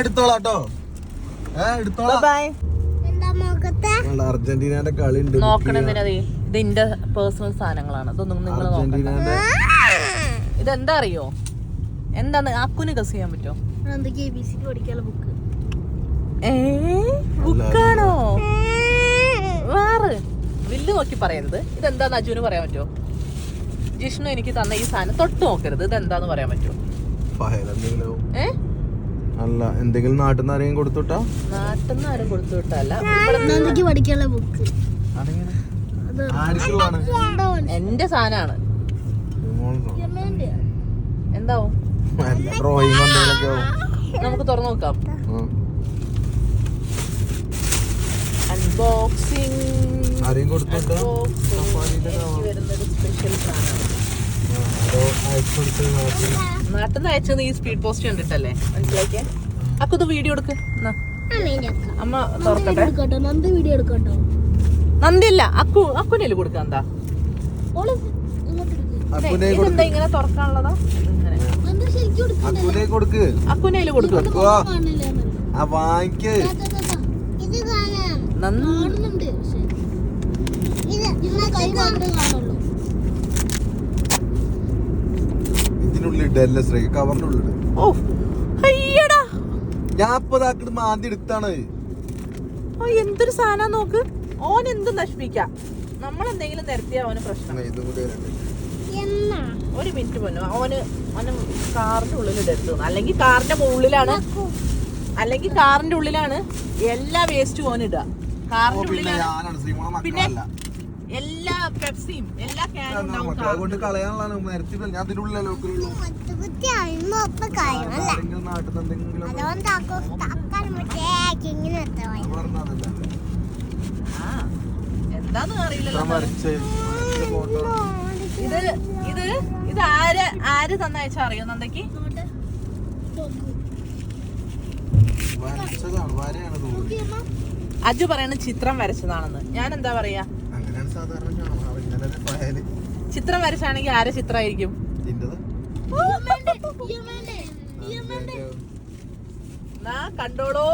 എടുത്തോളാട്ടോ. അർജന്റീനയുടെ കളി ഉണ്ട്. ഇതിന്റെ പേഴ്സണൽ സാധനങ്ങളാണ്. ഇതൊന്നും നിങ്ങൾ നോക്കണ്ട. ഇതെന്താ അറിയോ? എന്താണ് അക്കുന് ഗസ് ചെയ്യാൻ പറ്റോ? ബുക്കാണോ? വേറെ വില്ല് നോക്കി പറയരുത്. ഇതെന്താന്ന് അജുവിന് പറയാൻ പറ്റുമോ? ജിഷ്ണു എനിക്ക് തന്ന ഈ സാധനം തൊട്ട് നോക്കരുത്. ഇതെന്താന്ന് പറയാൻ പറ്റുമോ? അല്ല, എന്തെങ്കിലും നാട്ടിൽ നിന്ന് ആരെങ്കിലും കൊടുത്തുവിട്ടാ? നാട്ടിൽ നിന്ന് ആരും കൊടുത്തുവിട്ടല്ല. എന്റെ സാധനമാണ്. എന്താവും? നമുക്ക് തുറന്നു നോക്കാം. അൺബോക്സിംഗ്. വരുന്നൊരു സ്പെഷ്യൽ സാധനമാണ്. നാട്ടിൽ നിന്ന് അയച്ചത് ഈ സ്പീഡ് പോസ്റ്റ് കണ്ടിട്ടല്ലേ? മനസ്സിലാക്കിയ അക്കുത് വീഡിയോ എടുക്ക്. അമ്മ തുറക്കട്ടെ. നന്ദില്ല, അക്കുനേല് കൊടുക്ക. എന്താ ഇതെന്താ ഇങ്ങനെ തുറക്കാനുള്ളതാ? അക്കുനേല് കൊടുക്ക്. എന്തൊരു സാധനം നോക്ക്. ഓൻ എന്ത് നശിപ്പിക്കാം. നമ്മളെന്തെങ്കിലും നിരത്തിയ അവന് പ്രശ്നം. ഒരു മിനിറ്റ് പോന്നു. അവന് കാറിന്റെ ഉള്ളിൽ ഇടരുത്. അല്ലെങ്കിൽ കാറിന്റെ ഉള്ളിലാണ് എല്ലാ വേസ്റ്റും ഓനിടുക. കാറിന്റെ ഉള്ളിലാണ്. പിന്നെ എല്ലാ പെപ്സിയും എല്ലാ ക്യാനും ഉണ്ടാവും. എന്താന്ന് അറിയില്ലല്ലോ. ഇത് ആര് തന്നയച്ചാ അറിയോ നന്ദയ്ക്ക്? അജു പറയണ ചിത്രം വരച്ചതാണെന്ന്. ഞാൻ എന്താ പറയാ? ചിത്രം വരച്ചാണെങ്കിൽ ആരെ ചിത്രമായിരിക്കും? കണ്ടോളൂ.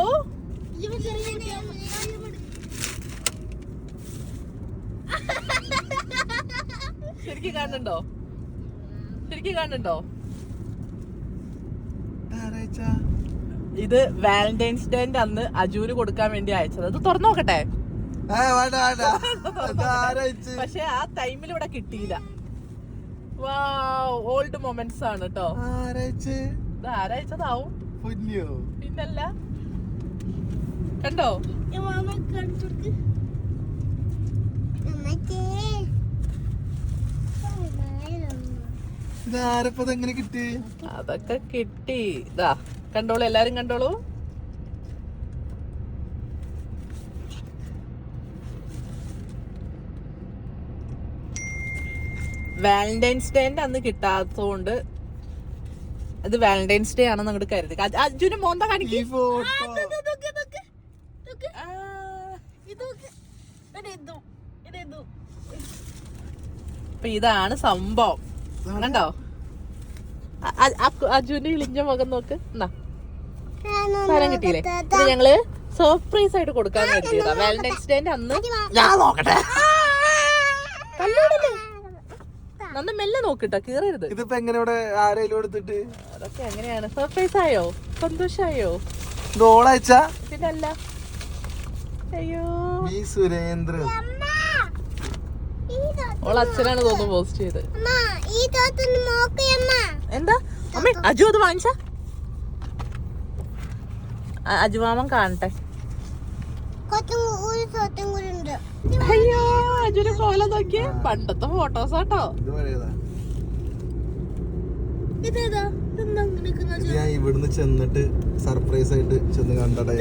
ശരിക്കും കാണുന്നുണ്ടോ? ഇത് വാലന്റൈൻസ് ഡേന്റെ അന്ന് അജുവിന് കൊടുക്കാൻ വേണ്ടി അയച്ചത്. ഇത് തുറന്നു നോക്കട്ടെ. പക്ഷെ ആ ടൈമിൽ ഇവിടെ കിട്ടിയില്ല. ഓൾഡ് മൊമെന്റ്സ് ആണ് കേട്ടോ. ഇത് ആരയച്ചതാവും? പിന്നല്ല. കണ്ടോ? അതൊക്കെ കിട്ടി. ഇതാ കണ്ടോളൂ, എല്ലാരും കണ്ടോളൂ. വാലന്റൈൻസ് ഡേന്റെ അന്ന് കിട്ടാത്തതുകൊണ്ട് ഇത് വാലന്റൈൻസ് ഡേ ആണെന്ന് അങ്ങോട്ട് കരുതി. അർജുന് മോന്ത കാണിക്കും. ഇതാണ് സംഭവം. കണ്ടോ? അജുവിന്റെ ഇളിഞ്ഞ മുഖം നോക്ക്. സാധനം കിട്ടിയില്ലേ? ഇത് ഞങ്ങള് സർപ്രൈസ് ആയിട്ട് കൊടുക്കാൻ കരുതിയതാ. വാലന്റൈൻസ് ഡേന്റെ അന്ന്. ഞാൻ നോക്കട്ടെ. നന്ന് മെല്ലെ നോക്കിട്ടോ, കീറരുത്. ഇതിപ്പോ എങ്ങനെ ആരെങ്കിലും എടുത്തിട്ട്? അതൊക്കെ എങ്ങനെയാണ്? സർപ്രൈസ് ആയോ? സന്തോഷായോ? പിന്നല്ല. അയ്യോ, സുരേന്ദ്രൻ ഓൾ അച്ഛനാണ് തോന്നുന്നു പോസ്റ്റ് ചെയ്ത്. എന്താ അമ്മ? അജു അത് വാങ്ങിച്ച? അജു മാമൻ കാണട്ടെ. അയ്യോ, അജുനെ കോല നോക്കിയേ. പണ്ടത്തെ ഫോട്ടോസ് ആട്ടോ. ഞാൻ ഇവിടുന്ന് ചെന്നിട്ട് സർപ്രൈസ് ആയിട്ട് ചെന്ന് കണ്ടടേ.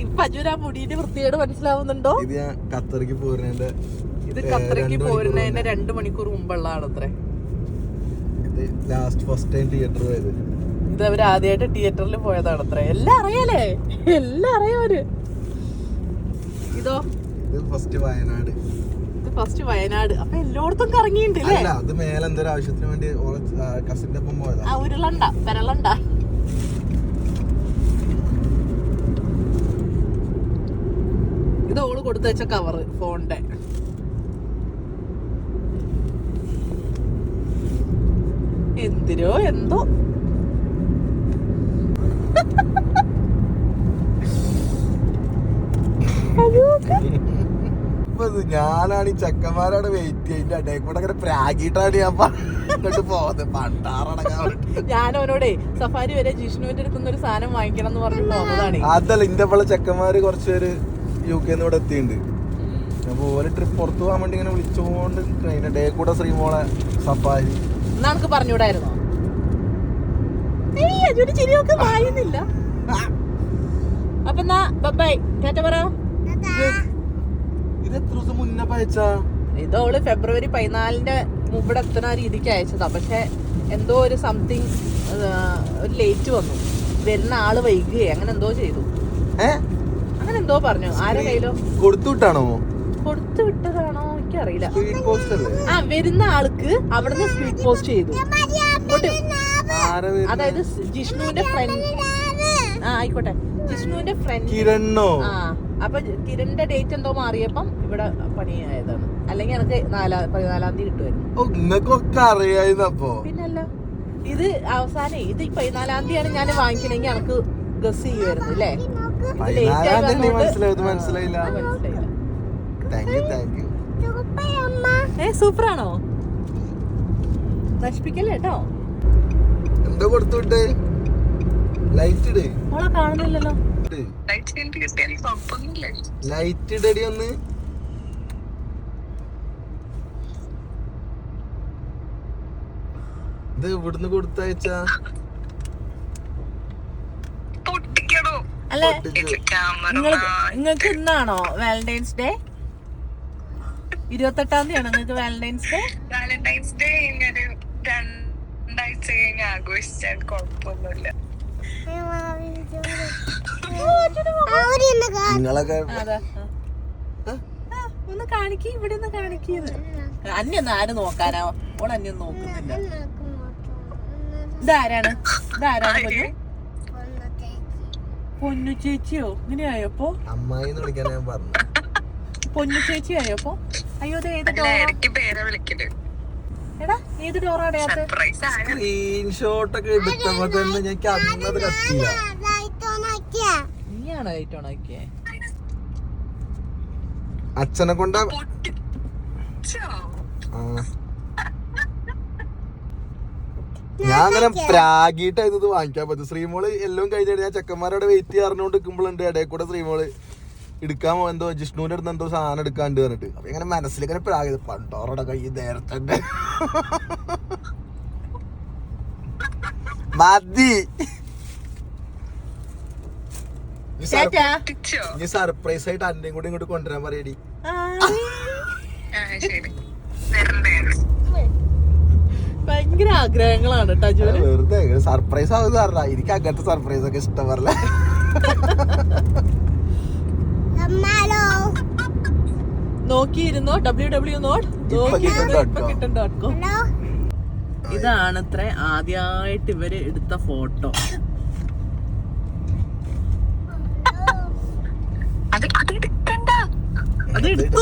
ഇപ്പൊ അജുനാ മുടിയുടെ വൃത്തിയോട് മനസ്സിലാവുന്നുണ്ടോ? ഇത് ഞാൻ ഖത്തറിക്ക് പോരുന്നതിന്റെ 2 മണിക്കൂർ മുമ്പുള്ളതാണ് അത്രേ. ഇത് ലാസ്റ്റ് ഫസ്റ്റ് ടൈം തിയേറ്റർ പോയത്. ഇത് അവര് ആദ്യമായിട്ട് തിയേറ്ററിൽ പോയതാണ് അത്രേ. എല്ലാം അറിയാലേ, എല്ലാം അറിയാവര്. ഇതോ ഫസ്റ്റ് വയനാട്. അപ്പൊ എല്ലായിടത്തും കറങ്ങിയിട്ടുണ്ട്. അത് മേലെ എന്തൊരു ആവശ്യത്തിന് വേണ്ടി കസിന്റെ ഒപ്പം പോയതാ. ഉരുളണ്ട പെരളണ്ട. എടുത്ത് വെച്ച കവറ് ഫോണിന്റെ. എന്തിനോ എന്തോ ഞാനാണ് ഈ ചെക്കന്മാരോട് വെയിറ്റ് ചെയ്തിട്ട് അടേ കൂടെ അങ്ങനെ പ്രാഗിട്ടാണ് ഞാൻ പറഞ്ഞിട്ട് പോകുന്നത് പണ്ടാറടക്കാൻ. ഞാൻ അവനോടെ സഫാരി വരെ ജിഷ്ണുവിന്റെ അടുത്തുനിന്ന് ഒരു സാധനം വാങ്ങിക്കണം എന്ന് പറഞ്ഞു പോകുന്നതാണ്. അതല്ല ഇന്റെ പോലെ ചെക്കന്മാര് കുറച്ചുപേര് UK ഇവിടെ എത്തിയിട്ടുണ്ട്. അപ്പൊ ഓരോ ട്രിപ്പ് പുറത്തു പോകാൻ വേണ്ടി ഇങ്ങനെ വിളിച്ചുകൊണ്ട് ഡേ കൂടെ ശ്രീമോളെ സഫാരി എന്നാ നമുക്ക് പറഞ്ഞൂടായിരുന്നോ? ചിരിയൊക്കെ വായുന്നില്ല. അപ്പൊ എന്നാ ബൈ ടാറ്റ പറ. ഇത് എത്ര ദിവസം മുന്നേ അയച്ചാ? ഇത് അവള് ഫെബ്രുവരി 14 ഇവിടെ എത്തുന്ന രീതിക്ക് അയച്ചതാ. പക്ഷെ എന്തോ ഒരു സംതിങ് ഒരു ലേറ്റ് വന്നു, വരുന്ന ആള് വൈകുകയെ അങ്ങനെ എന്തോ ചെയ്തു. അങ്ങനെ എന്തോ പറഞ്ഞു. ആരെ കയ്യിലോ കൊടുത്തു വിട്ടാണോ? കൊടുത്തു വിട്ടതാണോ എനിക്കറിയില്ല. സ്പീഡ് പോസ്റ്റ് അല്ലേ? ആ വരുന്ന ആൾക്ക് അവിടുന്ന് സ്പീഡ് പോസ്റ്റ് ചെയ്തു. അതായത് ജിഷ്ണുവിന്റെ ഫ്രണ്ട്. ആ ആയിക്കോട്ടെ, ജിഷ്ണുവിന്റെ ഫ്രണ്ട് കിരണോ? ആ അപ്പൊ കിരണിന്റെ ഡേറ്റ് എന്തോ മാറിയപ്പം ഇവിടെ പണിയായതാണ്. അല്ലെങ്കിൽ എനിക്ക് 14-ാം തീയതി കിട്ടുമായിരുന്നു. നിങ്ങൾക്കൊക്കെ അറിയായിരുന്നു. അപ്പൊ പിന്നല്ല, ഇത് അവസാനം ഇത് 14-ാം തീയതിയാണ് ഞാൻ വാങ്ങിക്കണമെങ്കിൽ എനിക്ക് ഗസ് ചെയ്യുമായിരുന്നു അല്ലേ? മനസ്സിലായില്ല. സൂപ്പറാണോ? നശിപ്പിക്കല്ലേ കേട്ടോ. എന്താ കൊടുത്തുവിട്ട്? ലൈറ്റ് ഇട്. മോളെ കാണുന്നില്ലല്ലോ. ലൈറ്റ് ഇടടി ഒന്ന്. ഇത് ഇവിടുന്ന് കൊടുത്തയച്ചാ അല്ലെ? നിങ്ങൾക്ക് ഇന്നാണോ വാലന്റൈൻസ് ഡേ? 28-ാം തീയതിയാണോ നിങ്ങൾക്ക് വാലന്റൈൻസ് ഡേ? വാലന്റൈൻസ് ഡേ ഇങ്ങനെ 2 ആഴ്ച കഴിഞ്ഞ് ആഘോഷിച്ചാൽ കുഴപ്പമൊന്നുമില്ല. നിങ്ങളൊക്കെ ഒന്ന് കാണിക്ക്, ഇവിടെ ഒന്ന് കാണിക്കുന്നത്. അന്യൊന്നും ആര് നോക്കാനാ? ഓൾ അന്യം നോക്കുന്നില്ല. ഇതാരാണ്? പൊന്നു? പൊന്നു ചേച്ചിയോ? ഇങ്ങനെയായപ്പോ അമ്മായി വിളിക്കാൻ ഞാൻ പറഞ്ഞു. പൊന്നു ചേച്ചി ആയപ്പോ? അയ്യോ ഏത് പേരെ വിളിക്കല്. എടാ ഏത് ഡോറാ അടയാത്ത? സ്ക്രീൻഷോട്ട് ഒക്കെ എടുത്തപ്പോ തന്നെ ഞങ്ങൾക്ക് അന്നത് കത്തില്ല. നീയാണോ ലൈറ്റ് ഓൺ ആക്കിയേ? അച്ഛനെ കൊണ്ടാ. ഞാൻ അങ്ങനെ പ്രാഗിട്ടായിരുന്നു ഇത് വാങ്ങിക്കാൻ പറ്റും. ശ്രീമോള് എല്ലാം കഴിഞ്ഞിട്ട് ഞാൻ ചെക്കന്മാരോടെ വെയിറ്റ് ചെയ്യാറുണ്ട് നിൽക്കുമ്പോഴുണ്ട് ഇടയിൽ കൂടെ ശ്രീമോള് എടുക്കാൻ എന്തോ ജിഷ്ണുവിന്റെ അടുത്ത് എന്തോ സാധനം എടുക്കാണ്ട് പറഞ്ഞിട്ട്. അപ്പൊ ഇങ്ങനെ മനസ്സിൽ ഇങ്ങനെ പ്രാഗത് പണ്ടോറോടെ കൈ നേരത്തെ മതി. ഇനി സർപ്രൈസ് ആയിട്ട് അന്റെയും കൂടി ഇങ്ങോട്ട് കൊണ്ടുവരാൻ പറയടി. ഭയങ്കര ആഗ്രഹങ്ങളാണ് കേട്ടോ. വെറുതെ സർപ്രൈസ് ആവുന്ന പറഞ്ഞ എനിക്ക് അങ്ങനത്തെ സർപ്രൈസ് ഒക്കെ ഇഷ്ടം പറല. നോക്കിയിരുന്നോ www.kittn.com. ഇതാണത്ര ആദ്യമായിട്ട് ഇവര് എടുത്ത ഫോട്ടോ. അത് എടുത്തു.